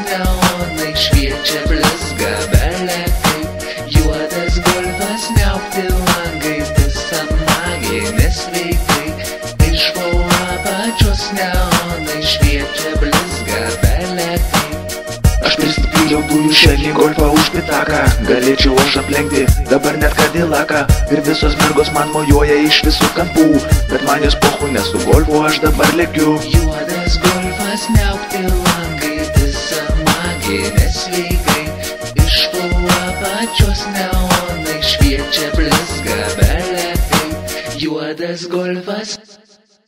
neonai šviečia blizga belekai. Juodas golfas niaukti langai, visa magija nesveikai. Iš po apačios neonai šviečia blizga belekai. Aš prisipyliau dujų šelį golfą už pitaką. Galėčiau aš aplenkti dabar net Cadillacą. Ir visos mergos man mojuoja iš visų kampų, bet man jos pochu, nes su golfu aš dabar lekiu. Juodas golfas niaukti langai, visa magija nesveikai. Iš po apačios neonai šviečia blizga belekai. Juodas golfas